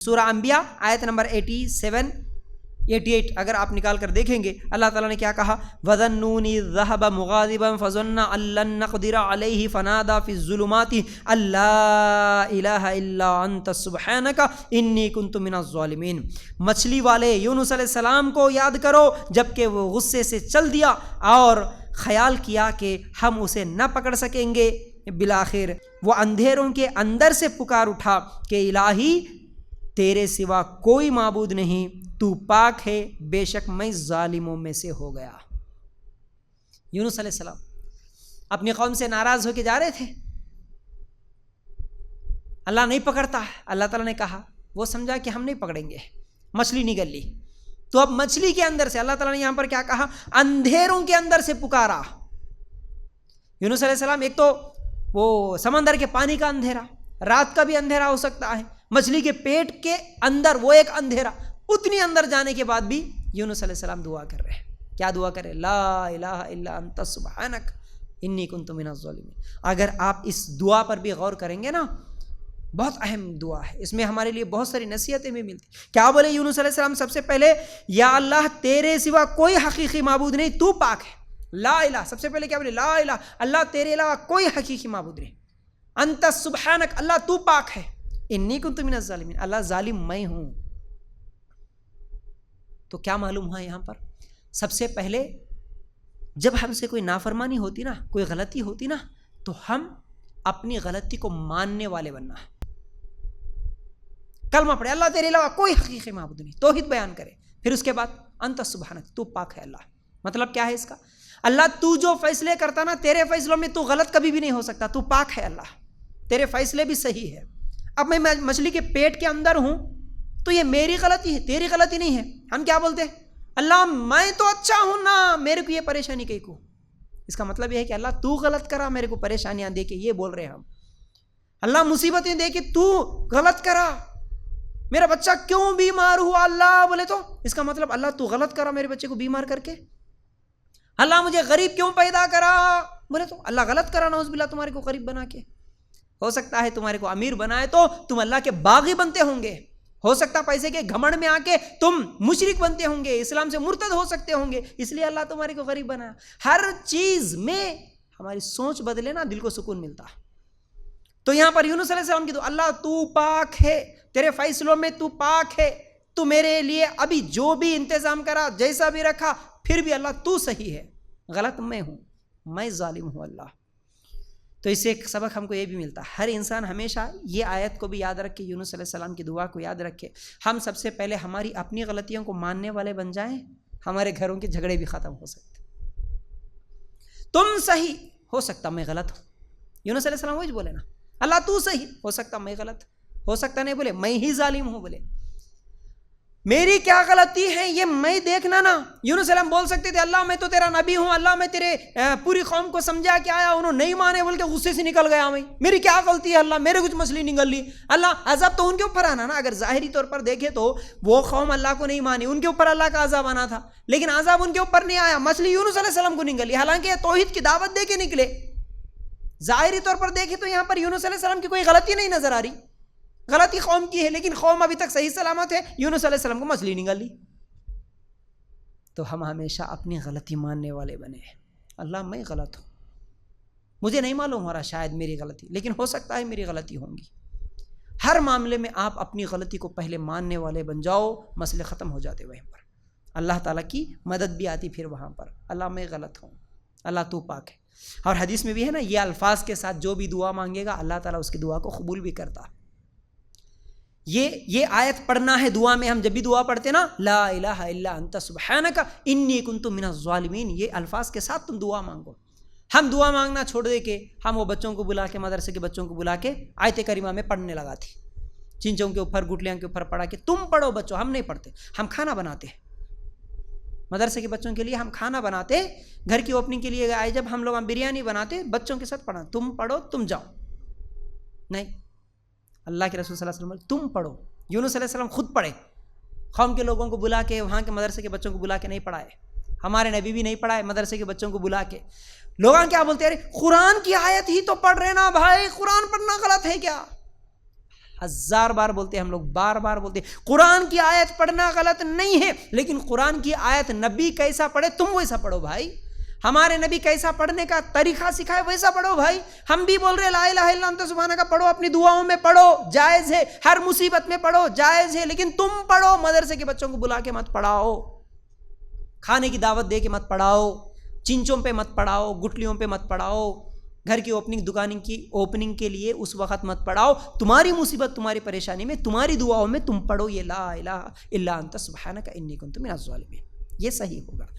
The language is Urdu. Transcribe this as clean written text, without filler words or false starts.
سورہ انبیاء آیت نمبر 88 اگر آپ نکال کر دیکھیں گے، اللہ تعالیٰ نے کیا کہا؟ وَظَنُّونِ ذَهَبَ مُغَاضِبًا فَظَنَّ أَن لَّن نَّقْدِرَ عَلَيْهِ فَنَادَىٰ فِي الظُّلُمَاتِ أَن لَّا إِلَٰهَ إِلَّا أَنتَ سُبْحَانَكَ إِنِّي كُنتُ مِنَ الظَّالِمِينَ۔ مچھلی والے یونس علیہ السلام کو یاد کرو جبکہ وہ غصے سے چل دیا اور خیال کیا کہ ہم اسے نہ پکڑ سکیں گے، بالآخر وہ اندھیروں کے اندر سے پکار اٹھا کہ الہی تیرے سوا کوئی معبود نہیں، تو پاک ہے، بے شک میں ظالموں میں سے ہو گیا۔ یونس علیہ السلام اپنی قوم سے ناراض ہو کے جا رہے تھے، اللہ نہیں پکڑتا، اللہ تعالیٰ نے کہا، وہ سمجھا کہ ہم نہیں پکڑیں گے، مچھلی نگل لی، تو اب مچھلی کے اندر سے اللہ تعالیٰ نے یہاں پر کیا کہا؟ اندھیروں کے اندر سے پکارا۔ یونس علیہ السلام ایک تو وہ سمندر کے پانی کا اندھیرا، رات کا بھی اندھیرا ہو سکتا ہے، مچھلی کے پیٹ کے اندر وہ ایک اندھیرا، اتنی اندر جانے کے بعد بھی یونس علیہ السلام دعا کر رہے ہیں۔ کیا دعا کرے؟ لا الہ الا انت سبحانک انی کنت من الظالمین۔ اگر آپ اس دعا پر بھی غور کریں گے نا، بہت اہم دعا ہے، اس میں ہمارے لیے بہت ساری نصیحتیں بھی ملتی۔ کیا بولے یونس علیہ السلام؟ سب سے پہلے یا اللہ تیرے سوا کوئی حقیقی معبود نہیں، تو پاک ہے، لا الہ۔ سب سے پہلے کیا بولے؟ لا الہ، اللہ تیرے علاوہ کوئی حقیقی معبود نہیں، انت سبحانک، اللہ تو پاک ہے، انی کنت من الظالمین، اللہ ظالم میں ہوں۔ تو کیا معلوم ہوا یہاں پر؟ سب سے پہلے جب ہم سے کوئی نافرمانی ہوتی نا، کوئی غلطی ہوتی نا، تو ہم اپنی غلطی کو ماننے والے بننا ہے، کلمہ پڑھے اللہ تیرے علاوہ کوئی حقیقی معبود نہیں، توحید بیان کرے، پھر اس کے بعد انت سبحانک، تو پاک ہے اللہ۔ مطلب کیا ہے اس کا؟ اللہ تو جو فیصلے کرتا نا، تیرے فیصلوں میں تو غلط کبھی بھی نہیں ہو سکتا، تو پاک ہے اللہ، تیرے فیصلے بھی صحیح ہے۔ اب میں مچھلی کے پیٹ کے اندر ہوں تو یہ میری غلطی ہے، تیری غلطی نہیں ہے۔ ہم کیا بولتے ہیں؟ اللہ میں تو اچھا ہوں نا، میرے کو یہ پریشانی کہیں کو۔ اس کا مطلب یہ ہے کہ اللہ تو غلط کرا، میرے کو پریشانیاں دے کے، یہ بول رہے ہیں ہم۔ اللہ مصیبتیں دے کے تو غلط کرا، میرا بچہ کیوں بیمار ہوا اللہ بولے تو اس کا مطلب اللہ تو غلط کرا میرے بچے کو بیمار کر کے۔ اللہ مجھے غریب کیوں پیدا کرا بولے تو اللہ غلط کرا، نعوذ باللہ تمہارے کو غریب بنا کے۔ ہو سکتا ہے تمہارے کو امیر بنائے تو تم اللہ کے باغی بنتے ہوں گے، ہو سکتا پیسے کے گھمنڈ میں آ کے تم مشرک بنتے ہوں گے، اسلام سے مرتد ہو سکتے ہوں گے، اس لیے اللہ تمہارے کو غریب بنایا۔ ہر چیز میں ہماری سوچ بدلے نا، دل کو سکون ملتا۔ تو یہاں پر یونس علیہ السلام کی تو اللہ تو پاک ہے، تیرے فیصلوں میں تو پاک ہے، تو میرے لیے ابھی جو بھی انتظام کرا، جیسا بھی رکھا، پھر بھی اللہ تو صحیح ہے، غلط میں ہوں، میں ظالم ہوں اللہ۔ تو اس سے ایک سبق ہم کو یہ بھی ملتا ہے، ہر انسان ہمیشہ یہ آیت کو بھی یاد رکھے، یونس علیہ السلام کی دعا کو یاد رکھے۔ ہم سب سے پہلے ہماری اپنی غلطیوں کو ماننے والے بن جائیں، ہمارے گھروں کے جھگڑے بھی ختم ہو سکتے۔ تم صحیح، ہو سکتا میں غلط ہوں، یونس علیہ السلام وہی بولے نا، اللہ تو صحیح، ہو سکتا میں غلط، ہو سکتا نہیں بولے میں ہی ظالم ہوں، بولے میری کیا غلطی ہے یہ میں دیکھنا نا۔ یونس علیہ السلام بول سکتے تھے اللہ میں تو تیرا نبی ہوں، اللہ میں تیرے پوری قوم کو سمجھا کے آیا، انہوں نہیں مانے بول کے غصے سے نکل گیا، میں میری کیا غلطی ہے اللہ، میرے کچھ مچھلی نکل لی، اللہ عذاب تو ان کے اوپر آنا نا۔ اگر ظاہری طور پر دیکھے تو وہ قوم اللہ کو نہیں مانی، ان کے اوپر اللہ کا عذاب آنا تھا، لیکن عذاب ان کے اوپر نہیں آیا، مچھلی یونس علیہ السلام کو نکل لی، حالانکہ توحید کی دعوت دے کے نکلے۔ ظاہری طور پر دیکھے تو یہاں پر یونس علیہ السلام کی کوئی غلطی نہیں نظر آ رہی، غلطی قوم کی ہے، لیکن قوم ابھی تک صحیح سلامت ہے، یونس علیہ السلام کو مچھلی نکل لی۔ تو ہم ہمیشہ اپنی غلطی ماننے والے بنے ہیں، اللہ میں غلط ہوں، مجھے نہیں معلوم ہو رہا شاید میری غلطی، لیکن ہو سکتا ہے میری غلطی ہوں گی۔ ہر معاملے میں آپ اپنی غلطی کو پہلے ماننے والے بن جاؤ، مسئلے ختم ہو جاتے وہیں پر، اللہ تعالیٰ کی مدد بھی آتی پھر وہاں پر، اللہ میں غلط ہوں، اللہ تو پاک ہے۔ اور حدیث میں بھی ہے نا، یہ الفاظ کے ساتھ جو بھی دعا مانگے گا اللہ تعالیٰ اس کی دعا کو قبول بھی کرتا۔ یہ آیت پڑھنا ہے دعا میں، ہم جب بھی دعا پڑھتے نا، لا الہ الا انت سبحانک انی کنت من الظالمین، یہ الفاظ کے ساتھ تم دعا مانگو۔ ہم دعا مانگنا چھوڑ دے کے ہم وہ بچوں کو بلا کے، مدرسے کے بچوں کو بلا کے آیت کریمہ میں پڑھنے لگا تھی، چنچوں کے اوپر گٹلیاں کے اوپر پڑھا کے تم پڑھو بچوں، ہم نہیں پڑھتے، ہم کھانا بناتے ہیں مدرسے کے بچوں کے لیے، ہم کھانا بناتے، گھر کی اوپننگ کے لیے آئے جب ہم لوگ بریانی بناتے، بچوں کے ساتھ پڑھا، تم پڑھو تم جاؤ، نہیں، اللہ کے رسول صلی اللہ علیہ وسلم تم پڑھو۔ یونس علیہ السلام خود پڑھے، قوم کے لوگوں کو بلا کے، وہاں کے مدرسے کے بچوں کو بلا کے نہیں پڑھائے، ہمارے نبی بھی نہیں پڑھائے، مدرسے کے بچوں کو بلا کے۔ لوگ کیا بولتے ہیں، ارے قرآن کی آیت ہی تو پڑھ رہے نا بھائی، قرآن پڑھنا غلط ہے کیا؟ 1000 بار بولتے ہیں ہم لوگ، بار بار بولتے ہیں قرآن کی آیت پڑھنا غلط نہیں ہے، لیکن قرآن کی آیت نبی کیسا پڑھے تم ویسا پڑھو بھائی، ہمارے نبی کیسا پڑھنے کا طریقہ سکھائے ویسا پڑھو بھائی۔ ہم بھی بول رہے لا الہ الا انت سبحانک پڑھو، اپنی دعاؤں میں پڑھو، جائز ہے، ہر مصیبت میں پڑھو، جائز ہے، لیکن تم پڑھو، مدرسے کے بچوں کو بلا کے مت پڑھاؤ، کھانے کی دعوت دے کے مت پڑھاؤ، چنچوں پہ مت پڑھاؤ، گٹلیوں پہ مت پڑھاؤ، گھر کی اوپننگ کے لیے اس وقت مت پڑھاؤ، تمہاری مصیبت تمہاری پریشانی میں تمہاری دعاؤں میں تم پڑھو یہ لا الہ الا انت سبحانک انی کنت من الظالمین، یہ صحیح ہوگا۔